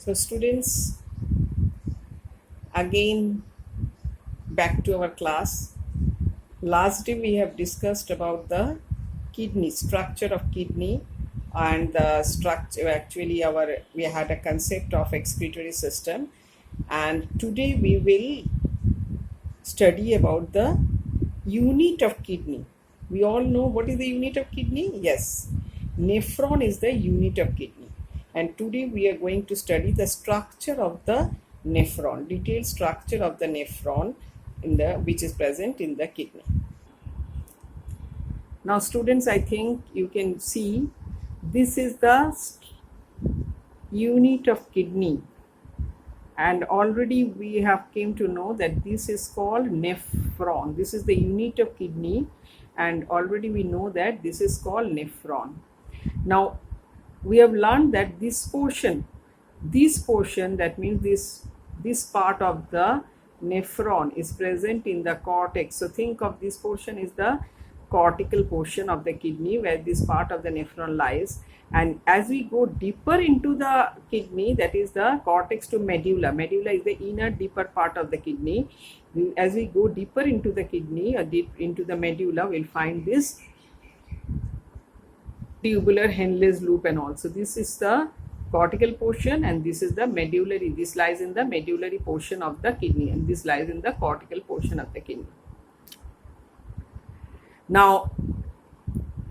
So students, again back to our class. Last day we have discussed about the kidney, structure of kidney, and the structure, actually we had a concept of excretory system, and today we will study about the unit of kidney. We all know what is the unit of kidney? Yes, nephron is the unit of kidney. And today we are going to study the structure of the nephron, detailed structure of the nephron which is present in the kidney. Now students, I think you can see this is the unit of kidney, and already we have came to know that this is called nephron. This is the unit of kidney, and already we know that this is called nephron. Now we have learned that this portion, that means this part of the nephron is present in the cortex. So think of this portion is the cortical portion of the kidney where this part of the nephron lies. And as we go deeper into the kidney, that is the cortex to medulla. Medulla is the inner deeper part of the kidney. As we go deeper into the kidney or deep into the medulla, we'll find this tubular Henle's loop and all. So this is the cortical portion, and this is the medullary. This lies in the medullary portion of the kidney, and this lies in the cortical portion of the kidney. Now,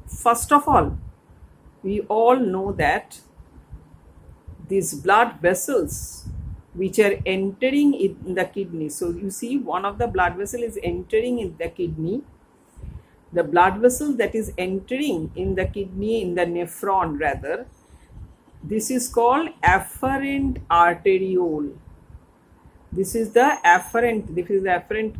first of all, we all know that these blood vessels which are entering in the kidney. So you see, one of the blood vessel is entering in the kidney. The blood vessel that is entering in the kidney, in the nephron rather, this is called afferent arteriole. This is the afferent.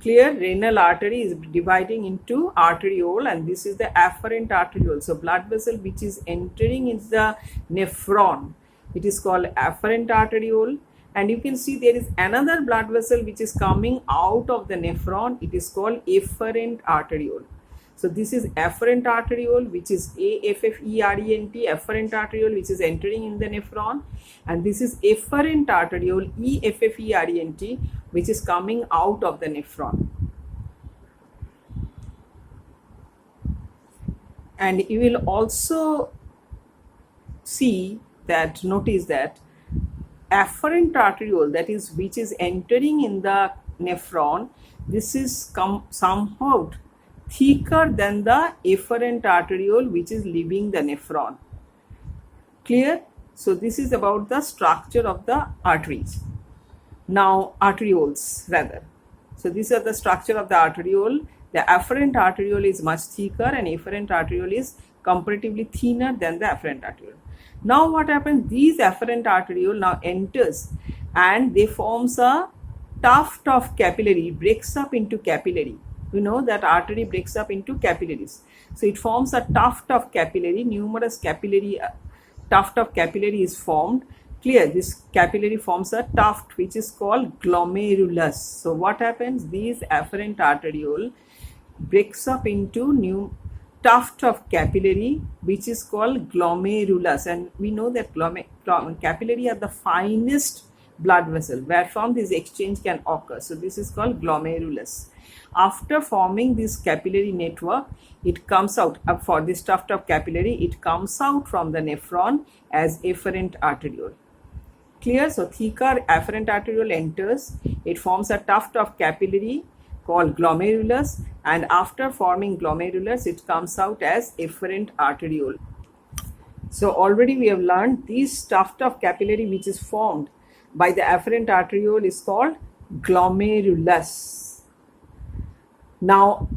Clear, renal artery is dividing into arteriole, and this is the afferent arteriole. So blood vessel which is entering in the nephron, it is called afferent arteriole. And you can see there is another blood vessel which is coming out of the nephron. It is called afferent arteriole. So this is afferent arteriole, which is afferent, afferent arteriole, which is entering in the nephron, and this is efferent arteriole, efferent, which is coming out of the nephron. And you will also see that, notice that afferent arteriole, that is which is entering in the nephron, this is somehow thicker than the efferent arteriole which is leaving the nephron. Clear? So this is about the structure of the arteries. Now arterioles rather. So these are the structure of the arteriole. The afferent arteriole is much thicker, and efferent arteriole is comparatively thinner than the afferent arteriole. Now what happens? These afferent arteriole now enters and they forms a tuft of capillary, breaks up into capillary. We know that artery breaks up into capillaries. So it forms a tuft of capillary, numerous capillary, tuft of capillary is formed. Clear, this capillary forms a tuft which is called glomerulus. So what happens? These afferent arteriole breaks up into new tuft of capillary which is called glomerulus. And we know that capillary are the finest blood vessel where from this exchange can occur. So this is called glomerulus. After forming this capillary network, it comes out for this tuft of capillary, it comes out from the nephron as afferent arteriole. Clear? So thicker afferent arteriole enters, it forms a tuft of capillary called glomerulus, and after forming glomerulus, it comes out as afferent arteriole. So already we have learned this tuft of capillary which is formed by the afferent arteriole is called glomerulus. Now,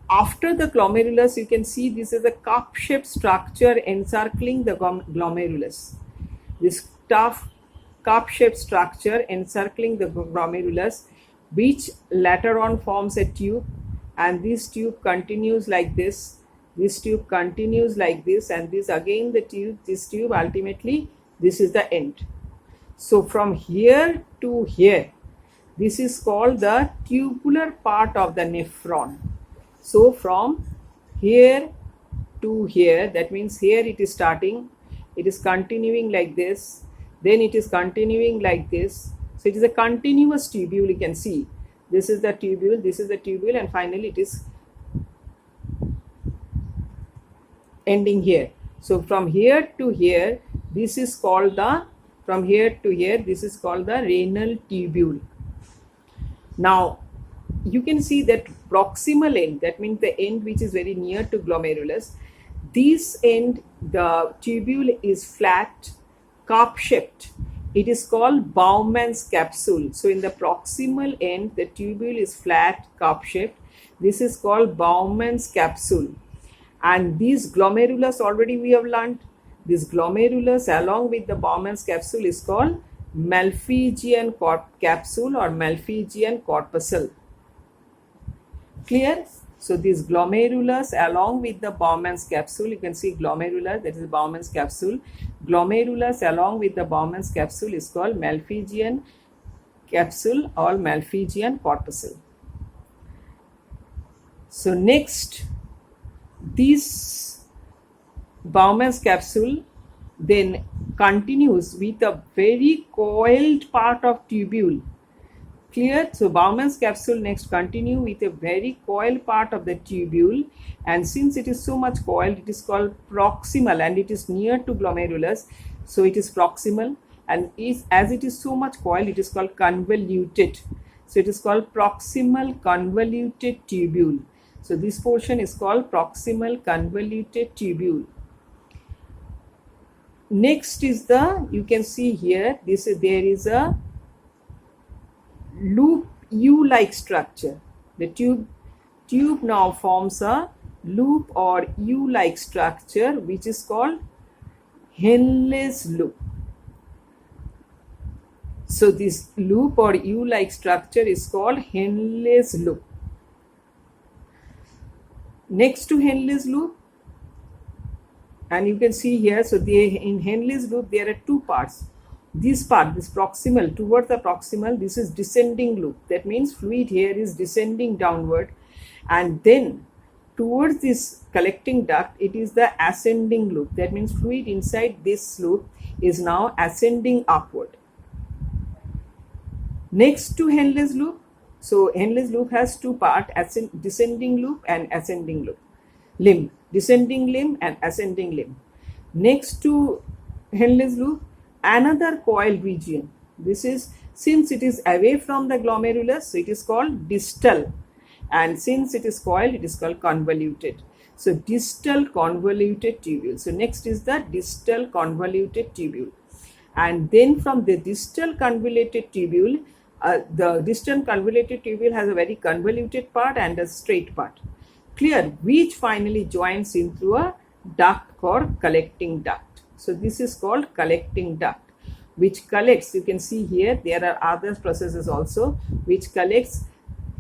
after the glomerulus, you can see this is a cup-shaped structure encircling the glomerulus. This tough cup-shaped structure encircling the glomerulus, which later on forms a tube, and this tube continues like this. This tube continues like this, and this again the tube. This tube ultimately, this is the end. So from here to here, this is called the tubular part of the nephron. So from here to here, that means here it is starting, it is continuing like this, then it is continuing like this. So it is a continuous tubule. You can see this is the tubule, this is the tubule, and finally it is ending here. So from here to here, this is called the, from here to here, this is called the renal tubule. Now you can see that proximal end, that means the end which is very near to glomerulus, this end, the tubule is flat, cup shaped. It is called Bowman's capsule. So in the proximal end, the tubule is flat, cup shaped. This is called Bowman's capsule. And this glomerulus, already we have learned, this glomerulus along with the Bowman's capsule is called Malpighian capsule or Malpighian corpuscle. Clear? So this glomerulus along with the Bowman's capsule, you can see glomerulus, that is Bowman's capsule. Glomerulus along with the Bowman's capsule is called Malpighian capsule or Malpighian corpuscle. So next, this Bowman's capsule then continues with a very coiled part of tubule. Clear? So Bowman's capsule next continue with a very coiled part of the tubule, and since it is so much coiled, it is called proximal and it is near to glomerulus, so it is proximal, and as it is so much coiled, it is called convoluted. So it is called proximal convoluted tubule. So this portion is called proximal convoluted tubule. Next is the, you can see here, this is, there is a loop U-like structure. The tube now forms a loop or U-like structure which is called Henle's loop. So this loop or U-like structure is called Henle's loop. Next to Henle's loop, and you can see here, so in Henle's loop there are two parts. This part, this proximal, towards the proximal, this is descending loop. That means fluid here is descending downward, and then towards this collecting duct, it is the ascending loop. That means fluid inside this loop is now ascending upward. Next to Henle's loop, so Henle's loop has two parts, descending loop and ascending loop. Limb, descending limb and ascending limb. Next to Henle's loop, another coiled region. This is, since it is away from the glomerulus, so it is called distal, and since it is coiled, it is called convoluted. So distal convoluted tubule. So next is the distal convoluted tubule, and then from the distal convoluted tubule, the distal convoluted tubule has a very convoluted part and a straight part. Clear? Which finally joins in through a duct called collecting duct. So this is called collecting duct, which collects, you can see here, there are other processes also, which collects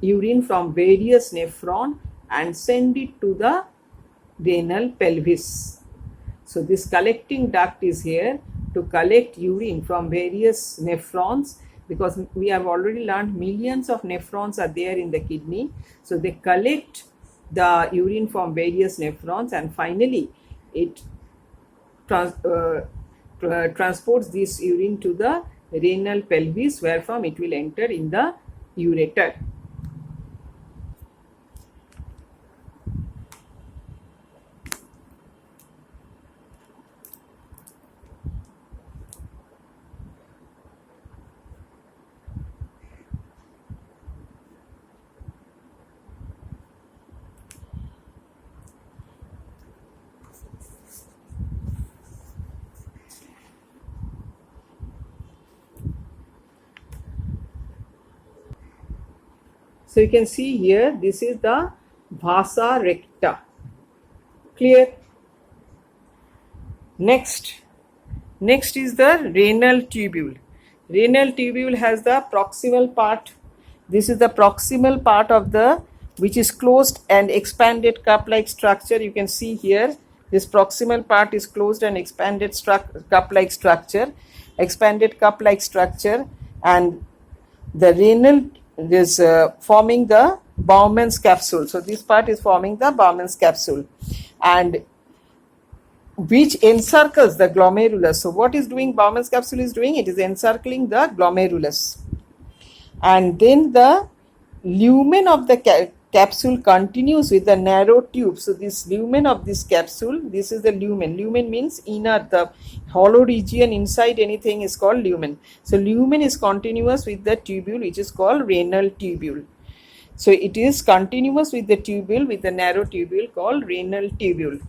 urine from various nephron and send it to the renal pelvis. So this collecting duct is here to collect urine from various nephrons, because we have already learned millions of nephrons are there in the kidney. So they collect the urine from various nephrons, and finally it transports this urine to the renal pelvis, where from it will enter in the ureter. So you can see here, this is the vasa recta. Clear? Next is the renal tubule. Renal tubule has the proximal part. This is the proximal part of the, which is closed and expanded cup-like structure. You can see here, this proximal part is closed and expanded cup-like structure, and the renal is forming the Bowman's capsule. So this part is forming the Bowman's capsule, and which encircles the glomerulus. So what is doing Bowman's capsule is doing? It is encircling the glomerulus. And then the lumen of the capsule continues with the narrow tube. So this lumen of this capsule, this is the lumen. Lumen means inner, the hollow region inside anything is called lumen. So lumen is continuous with the tubule, which is called renal tubule. So it is continuous with the tubule, with the narrow tubule called renal tubule.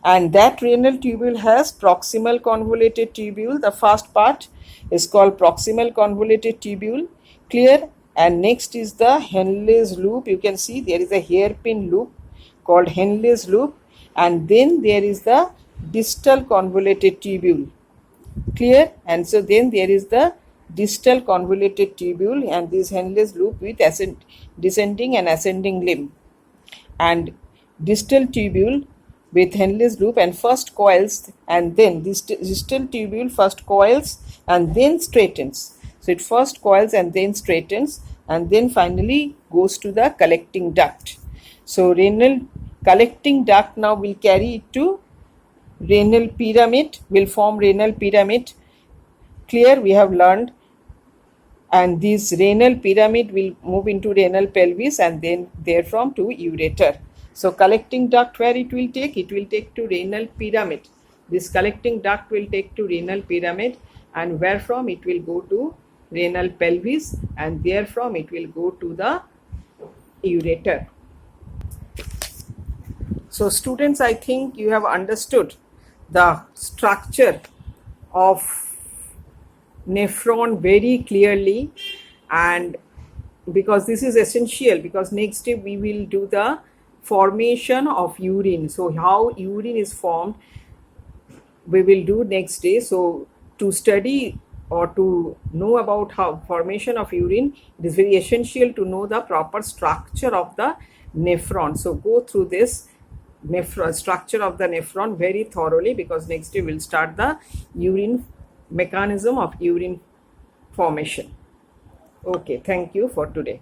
And that renal tubule has proximal convoluted tubule. The first part is called proximal convoluted tubule. Clear? And next is the Henle's loop. You can see there is a hairpin loop called Henle's loop, and then there is the distal convoluted tubule. Clear? And so then there is the distal convoluted tubule and this Henle's loop with descending and ascending limb. And distal tubule with Henle's loop and first coils, and then this distal tubule first coils and then straightens. So it first coils and then straightens and then finally goes to the collecting duct. So renal collecting duct now will carry it to renal pyramid, will form renal pyramid. Clear? We have learned. And this renal pyramid will move into renal pelvis and then therefrom to ureter. So collecting duct, where it will take? It will take to renal pyramid. This collecting duct will take to renal pyramid, and wherefrom it will go to renal pelvis, and therefrom it will go to the ureter. So students, I think you have understood the structure of nephron very clearly, and because this is essential, because next day we will do the formation of urine. So how urine is formed we will do next day. So to study or to know about how formation of urine, it is very essential to know the proper structure of the nephron. So go through this nephron structure of the nephron very thoroughly, because next day we'll start the urine mechanism of urine formation. Okay, thank you for today.